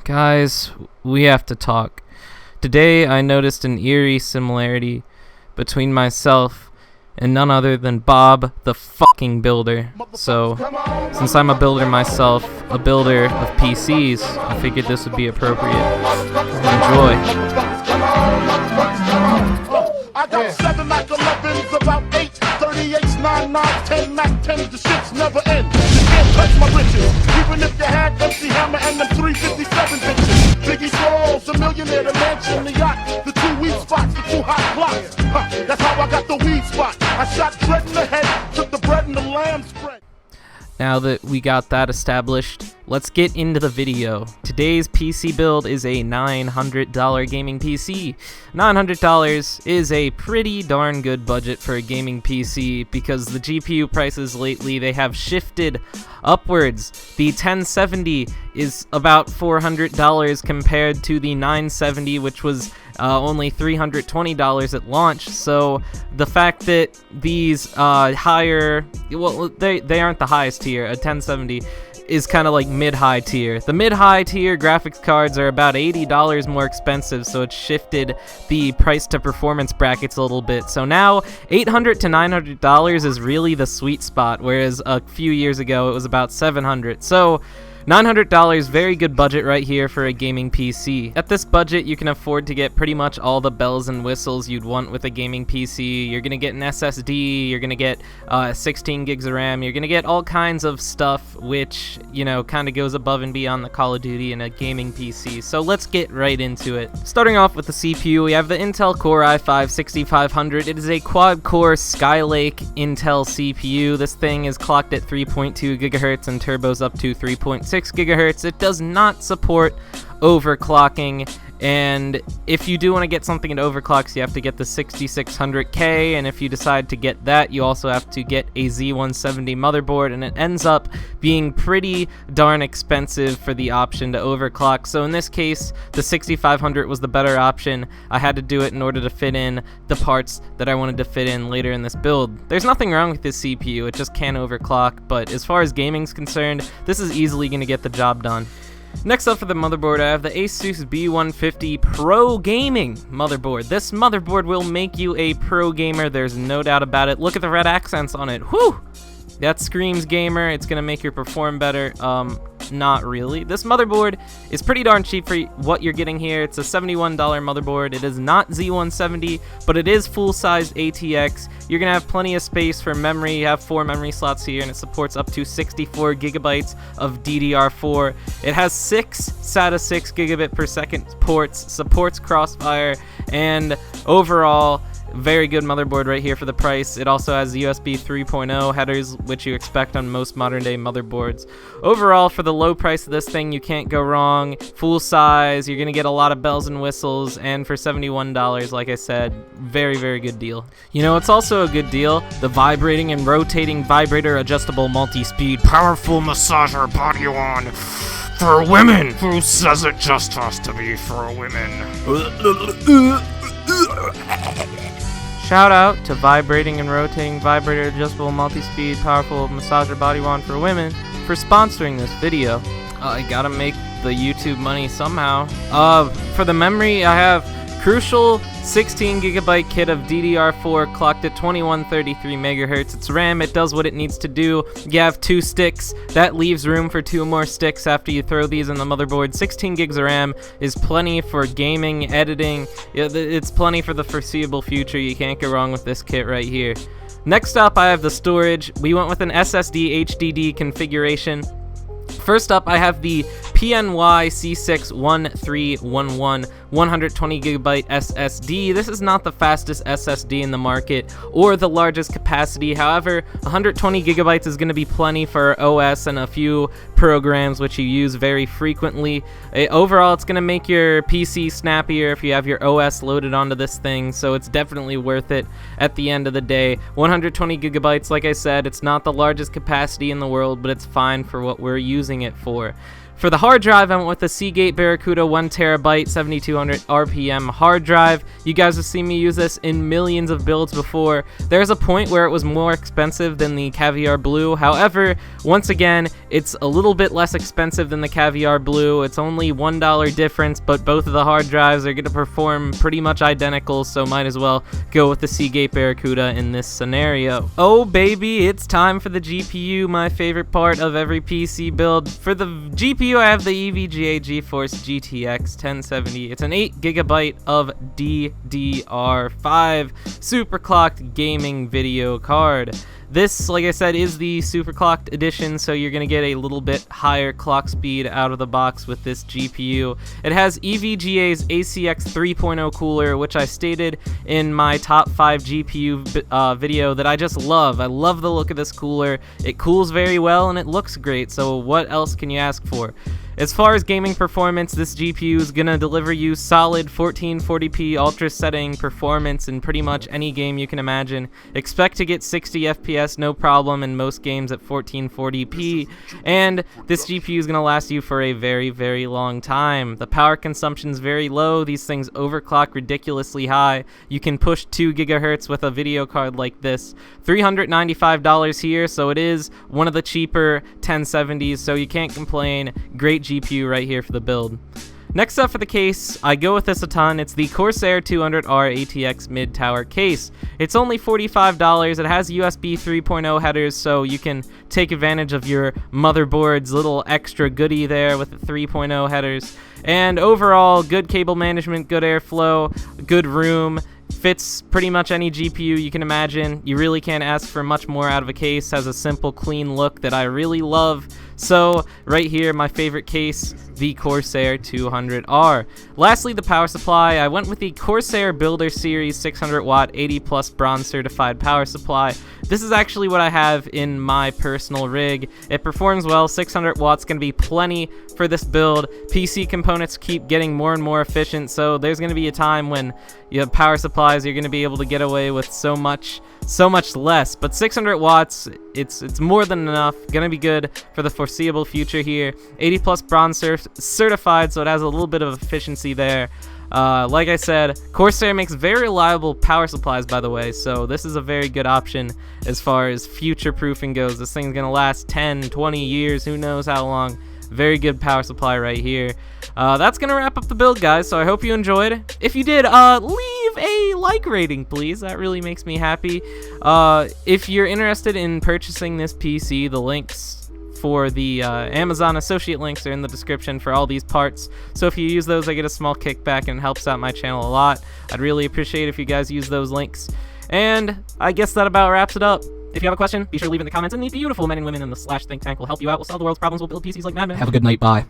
Guys, we have to talk. Today I noticed an eerie similarity between myself and none other than Bob the fucking Builder. So, since I'm a builder myself, a builder of PCs, I figured this would be appropriate. Enjoy. I got 7 Mac 11s, about 8 38s, 9 9s, 10 Mac 10s, the shits never end. You can't touch my riches, even if you had MC Hammer and them 357 bitches. Biggie Smalls, a millionaire, the mansion, the yacht, the 2 weak spots, the 2 hot blocks. That's how I got the weed spot. I shot dread in the head, took the bread and the lamb spread. Now that we got that established, let's get into the video. Today's PC build is a $900 gaming PC. $900 is a pretty darn good budget for a gaming PC because the GPU prices lately, they have shifted upwards. The 1070 is about $400 compared to the 970, which was only $320 at launch. So the fact that these higher, well, they aren't the highest tier. A 1070 is kind of like mid-high tier. The mid-high tier graphics cards are about $80 more expensive, so it's shifted the price to performance brackets a little bit. So now $800 to $900 is really the sweet spot, whereas a few years ago it was about $700. So $900, very good budget right here for a gaming PC. At this budget, you can afford to get pretty much all the bells and whistles you'd want with a gaming PC. You're gonna get an SSD, you're gonna get 16 gigs of RAM, you're gonna get all kinds of stuff which, you know, kind of goes above and beyond the Call of Duty in a gaming PC. So let's get right into it. Starting off with the CPU, we have the Intel Core i5-6500. It is a quad-core Skylake Intel CPU. This thing is clocked at 3.2 gigahertz and turbos up to 3.6 gigahertz. It does not support overclocking, and if you do want to get something that overclocks, you have to get the 6600K, and if you decide to get that, you also have to get a Z170 motherboard, and it ends up being pretty darn expensive for the option to overclock. So in this case, the 6500 was the better option. I had to do it in order to fit in the parts that I wanted to fit in later in this build. There's nothing wrong with this CPU, it just can overclock, but as far as gaming's concerned, this is easily going to get the job done. Next up for the motherboard, I have the Asus B150 Pro Gaming motherboard. This motherboard will make you a pro gamer, there's no doubt about it. Look at the red accents on it. Whew! That screams gamer. It's gonna make you perform better. Not really. This motherboard is pretty darn cheap for what you're getting here. It's a $71 motherboard. It is not Z170, but it is full-sized ATX. You're gonna have plenty of space for memory. You have 4 memory slots here, and it supports up to 64 gigabytes of DDR4. It has 6 SATA 6 gigabit per second ports, supports Crossfire, and overall, very good motherboard right here for the price. It also has USB 3.0 headers, which you expect on most modern day motherboards. Overall, for the low price of this thing, you can't go wrong. Full size, you're gonna get a lot of bells and whistles, and for $71, like I said, very, very good deal. You know, it's also a good deal, the vibrating and rotating vibrator adjustable multi-speed powerful massager body on for women. Who says it just has to be for women? Shout out to vibrating and rotating vibrator adjustable multi-speed powerful massager body wand for women for sponsoring this video. I gotta make the YouTube money somehow. For the memory, I have Crucial 16 gigabyte kit of DDR4 clocked at 2133 megahertz. It's RAM, it does what it needs to do. You have 2 sticks, that leaves room for 2 more sticks after you throw these in the motherboard. 16 gigs of RAM is plenty for gaming, editing, it's plenty for the foreseeable future. You can't go wrong with this kit right here. Next up, I have the storage. We went with an SSD HDD configuration. First up, I have the PNY C61311 120 gigabyte SSD. This is not the fastest SSD in the market or the largest capacity. However, 120 gigabytes is going to be plenty for OS and a few programs which you use very frequently. Overall, it's going to make your PC snappier if you have your OS loaded onto this thing, so it's definitely worth it at the end of the day. 120 gigabytes, like I said, it's not the largest capacity in the world, but it's fine for what we're using it for. For the hard drive, I went with the Seagate Barracuda 1TB 7200 RPM hard drive. You guys have seen me use this in millions of builds before. There's a point where it was more expensive than the Caviar Blue. However, once again, It's a little bit less expensive than the Caviar Blue. It's only $1 difference, but both of the hard drives are going to perform pretty much identical, so might as well go with the Seagate Barracuda in this scenario. Oh baby, it's time for the GPU, my favorite part of every PC build. For the GPU, I have the EVGA Geforce GTX 1070. It's an 8GB of DDR5 superclocked gaming video card. This, like I said, is the superclocked edition, so you're going to get a little bit higher clock speed out of the box with this GPU. It has EVGA's ACX 3.0 cooler, which I stated in my top 5 GPU video that I just love. I love the look of this cooler. It cools very well and it looks great, so what else can you ask for? As far as gaming performance, this GPU is going to deliver you solid 1440p ultra setting performance in pretty much any game you can imagine. Expect to get 60 FPS no problem in most games at 1440p, and this GPU is going to last you for a very, very long time. The power consumption is very low. These things overclock ridiculously high. You can push 2 GHz with a video card like this. $395 here, so it is one of the cheaper 1070s, so you can't complain. Great GPU right here for the build. Next up for the case, I go with this a ton. It's the Corsair 200R ATX mid-tower case. It's only $45. It has USB 3.0 headers, so you can take advantage of your motherboard's little extra goodie there with the 3.0 headers. And overall, good cable management, good airflow, good room. Fits pretty much any GPU you can imagine. You really can't ask for much more out of a case. Has a simple, clean look that I really love. So right here, my favorite case, the Corsair 200R. Lastly, the power supply. I went with the Corsair Builder Series 600 watt 80 plus bronze certified power supply. This is actually what I have in my personal rig. It performs well. 600 watts going to be plenty for this build. PC components keep getting more and more efficient, so there's going to be a time when you have power supplies, you're going to be able to get away with so much less. But 600 watts, it's more than enough. Going to be good for the foreseeable future here. 80 plus bronze certified, so it has a little bit of efficiency there. Like I said, Corsair makes very reliable power supplies, by the way, so this is a very good option as far as future proofing goes. This thing's going to last 10, 20 years, who knows how long. Very good power supply right here. That's going to wrap up the build, guys, so I hope you enjoyed. If you did, leave a like rating, please. That really makes me happy. If you're interested in purchasing this PC, the links for the Amazon associate links are in the description for all these parts. So if you use those, I get a small kickback and it helps out my channel a lot. I'd really appreciate if you guys use those links. And I guess that about wraps it up. If you have a question, be sure to leave it in the comments, and these beautiful men and women in the /think tank will help you out. We'll solve the world's problems. We'll build PCs like madmen. Have a good night. Bye.